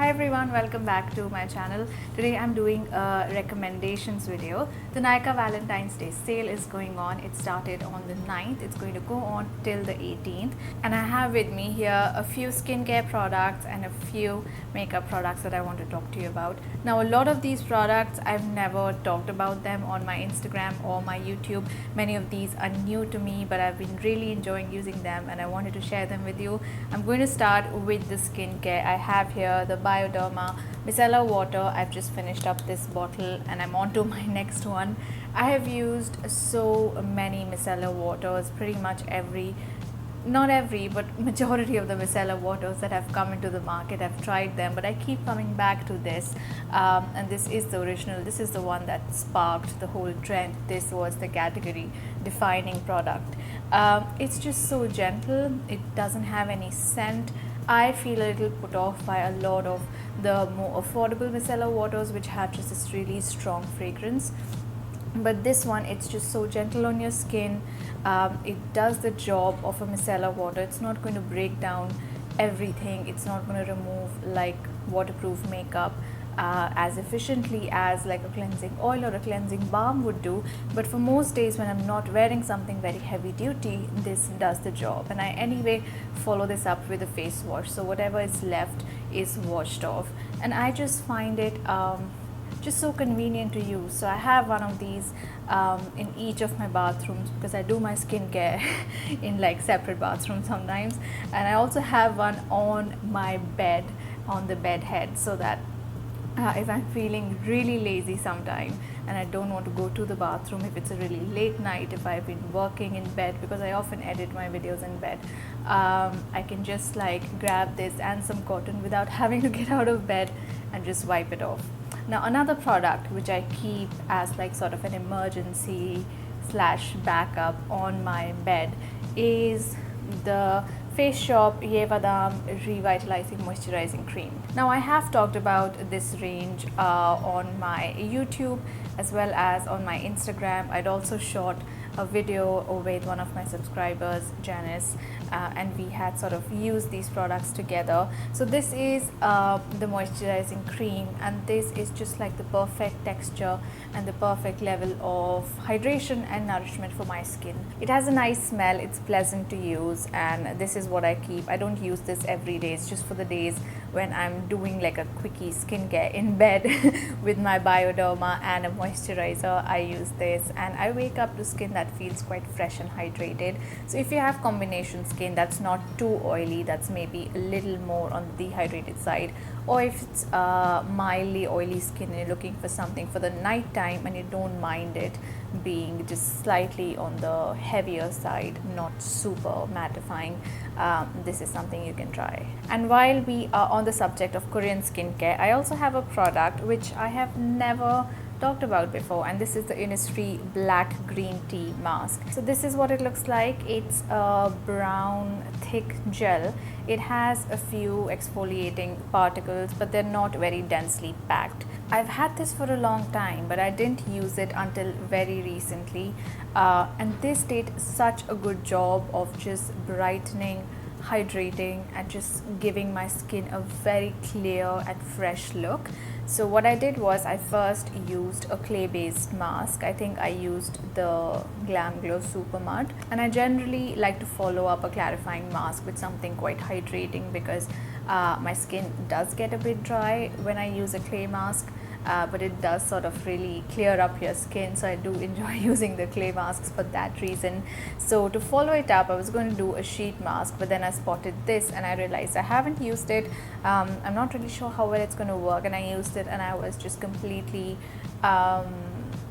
Hi everyone, welcome back to my channel. Today I'm doing a recommendations video. The Nykaa Valentine's Day sale is going on. It started on the 9th. It's going to go on till the 18th. And I have with me here a few skincare products and a few makeup products that I want to talk to you about. Now a lot of these products I've never talked about them on my Instagram or my YouTube. Many of these are new to me, but I've been really enjoying using them and I wanted to share them with you. I'm going to start with the skincare. I have here the Bioderma micellar water. I've just finished up this bottle and I'm on to my next one. I have used so many micellar waters, pretty much not every, but majority of the micellar waters that have come into the market. I've tried them, but I keep coming back to this, and this is the original. This is the one that sparked the whole trend. This was the category defining product. It's just so gentle. It doesn't have any scent. I feel a little put off by a lot of the more affordable micellar waters which have just this really strong fragrance. But this one, it's just so gentle on your skin. It does the job of a micellar water. It's not going to break down everything. It's not going to remove like waterproof makeup as efficiently as like a cleansing oil or a cleansing balm would do. But for most days when I'm not wearing something very heavy duty, this does the job. And I anyway follow this up with a face wash, so whatever is left is washed off. And I just find it just so convenient to use. So I have one of these in each of my bathrooms because I do my skincare in like separate bathrooms sometimes. And I also have one on my bed, on the bed head, so that if I'm feeling really lazy sometime and I don't want to go to the bathroom, if it's a really late night, if I've been working in bed, because I often edit my videos in bed, I can just like grab this and some cotton without having to get out of bed and just wipe it off. Now another product which I keep as like sort of an emergency / backup on my bed is the Face Shop Yehwadam Revitalizing Moisturizing Cream. Now I have talked about this range on my YouTube as well as on my Instagram. I'd also shot a video with one of my subscribers, Janice, and we had sort of used these products together. So this is the moisturizing cream, and this is just like the perfect texture and the perfect level of hydration and nourishment for my skin. It has a nice smell, it's pleasant to use, and this is what I keep. I don't use this every day, it's just for the days when I'm doing like a quickie skincare in bed with my Bioderma and a moisturizer. I use this and I wake up to skin that feels quite fresh and hydrated. So if you have combination skin that's not too oily, that's maybe a little more on the dehydrated side, or if it's mildly oily skin and you're looking for something for the night time and you don't mind it being just slightly on the heavier side, not super mattifying, this is something you can try. And while we are on the subject of Korean skincare, I also have a product which I have never talked about before, and this is the Innisfree black green tea mask. So this is what it looks like. It's a brown thick gel. It has a few exfoliating particles, but they're not very densely packed. I've had this for a long time, but I didn't use it until very recently, and this did such a good job of just brightening, hydrating, and just giving my skin a very clear and fresh look. So what I did was I first used a clay based mask. I think I used the Glam Glow Super Mud, and I generally like to follow up a clarifying mask with something quite hydrating because my skin does get a bit dry when I use a clay mask. But it does sort of really clear up your skin, so I do enjoy using the clay masks for that reason. So to follow it up, I was going to do a sheet mask, but then I spotted this and I realized I haven't used it. I'm not really sure how well it's going to work, and I used it and I was just completely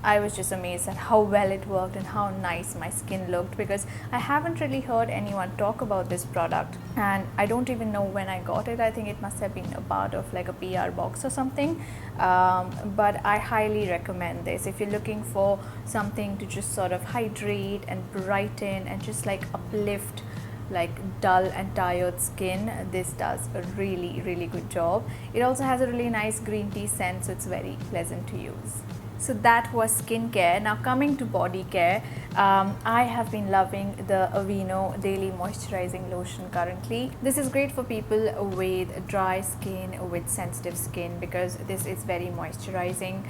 I was just amazed at how well it worked and how nice my skin looked, because I haven't really heard anyone talk about this product, and I don't even know when I got it. I think it must have been a part of like a PR box or something, but I highly recommend this if you're looking for something to just sort of hydrate and brighten and just like uplift like dull and tired skin. This does a really good job. It also has a really nice green tea scent, so it's very pleasant to use. So that was skincare. Now coming to body care, I have been loving the Aveeno Daily Moisturizing Lotion currently. This is great for people with dry skin, with sensitive skin, because this is very moisturizing.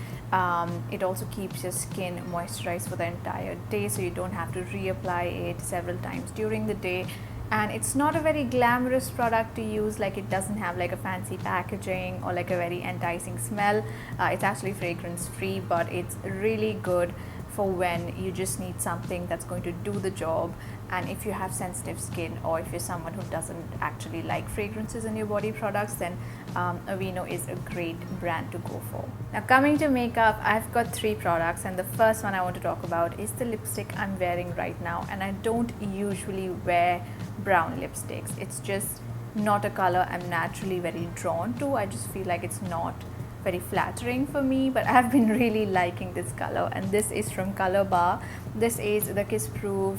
It also keeps your skin moisturized for the entire day, so you don't have to reapply it several times during the day. And it's not a very glamorous product to use, like it doesn't have like a fancy packaging or like a very enticing smell. It's actually fragrance free, but it's really good for when you just need something that's going to do the job. And if you have sensitive skin, or if you're someone who doesn't actually like fragrances in your body products, then Aveeno is a great brand to go for. Now coming to makeup, I've got 3 products, and the first one I want to talk about is the lipstick I'm wearing right now. And I don't usually wear brown lipsticks. It's just not a color I'm naturally very drawn to. I just feel like it's not very flattering for me, but I've been really liking this color, and this is from Colorbar. This is the Kissproof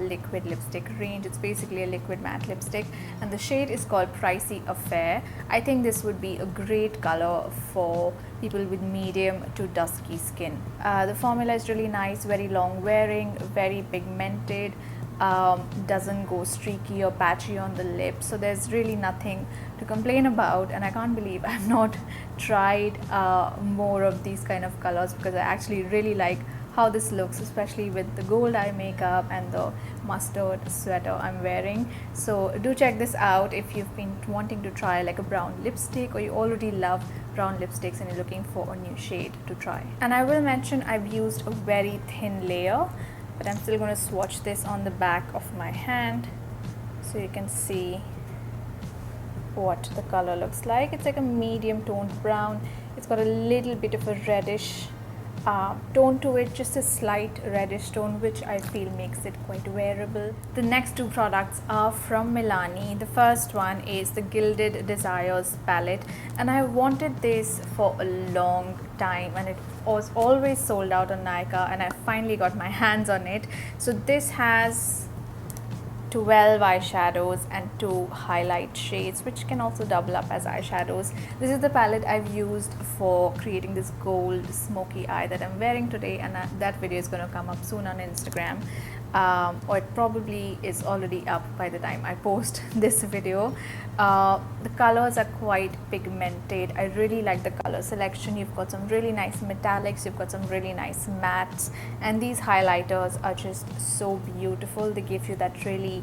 liquid lipstick range. It's basically a liquid matte lipstick, and the shade is called Pricey Affair. I think this would be a great color for people with medium to dusky skin. The formula is really nice, very long wearing, very pigmented, doesn't go streaky or patchy on the lips, so there's really nothing to complain about. And I can't believe I've not tried more of these kind of colors, because I actually really like how this looks, especially with the gold eye makeup and the mustard sweater I'm wearing. So do check this out if you've been wanting to try like a brown lipstick, or you already love brown lipsticks and you're looking for a new shade to try. And I will mention I've used a very thin layer, but I'm still going to swatch this on the back of my hand so you can see what the color looks like. It's like a medium toned brown. It's got a little bit of a reddish tone to it, just a slight reddish tone, which I feel makes it quite wearable. The next 2 products are from Milani. The first one is the Gilded Desires palette, and I wanted this for a long time, and it was always sold out on Nykaa, and I finally got my hands on it. So this has 12 eyeshadows and 2 highlight shades, which can also double up as eyeshadows. This is the palette I've used for creating this gold smoky eye that I'm wearing today, and that video is going to come up soon on Instagram, or it probably is already up by the time I post this video. The colors are quite pigmented. I really like the color selection. You've got some really nice metallics, you've got some really nice mattes, and these highlighters are just so beautiful. They give you that really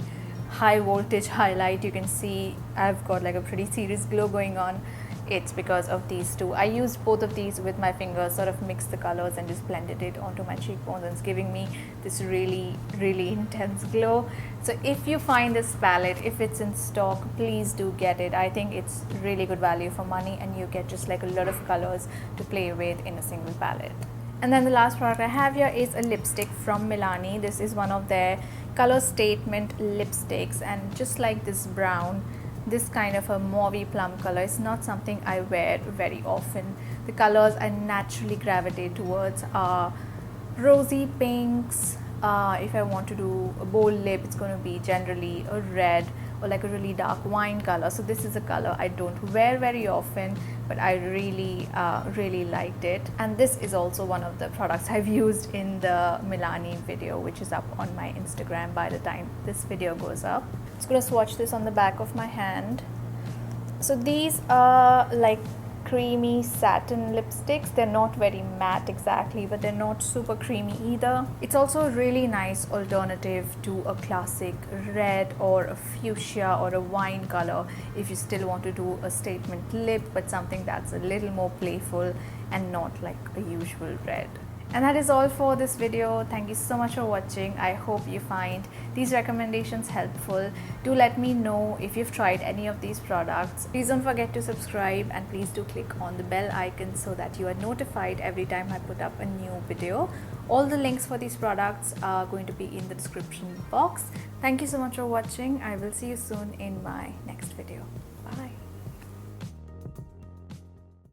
high voltage highlight. You can see I've got like a pretty serious glow going on. It's because of these 2. I used both of these with my fingers, sort of mixed the colors and just blended it onto my cheekbones, and it's giving me this really intense glow. So if you find this palette, if it's in stock, please do get it. I think it's really good value for money, and you get just like a lot of colors to play with in a single palette. And then the last product I have here is a lipstick from Milani. This is one of their color statement lipsticks, and just like this brown, this kind of a mauve plum color is not something I wear very often. The colors I naturally gravitate towards are rosy pinks. If I want to do a bold lip, it's going to be generally a red or like a really dark wine color. So this is a color I don't wear very often, but I really liked it. And this is also one of the products I've used in the Milani video, which is up on my Instagram by the time this video goes up. I'm just going to swatch this on the back of my hand. So these are like creamy satin lipsticks. They're not very matte exactly, but they're not super creamy either. It's also a really nice alternative to a classic red or a fuchsia or a wine color if you still want to do a statement lip, but something that's a little more playful and not like a usual red. And that is all for this video. Thank you so much for watching. I hope you find these recommendations helpful. Do let me know if you've tried any of these products. Please don't forget to subscribe, and please do click on the bell icon so that you are notified every time I put up a new video. All the links for these products are going to be in the description box. Thank you so much for watching. I will see you soon in my next video. Bye.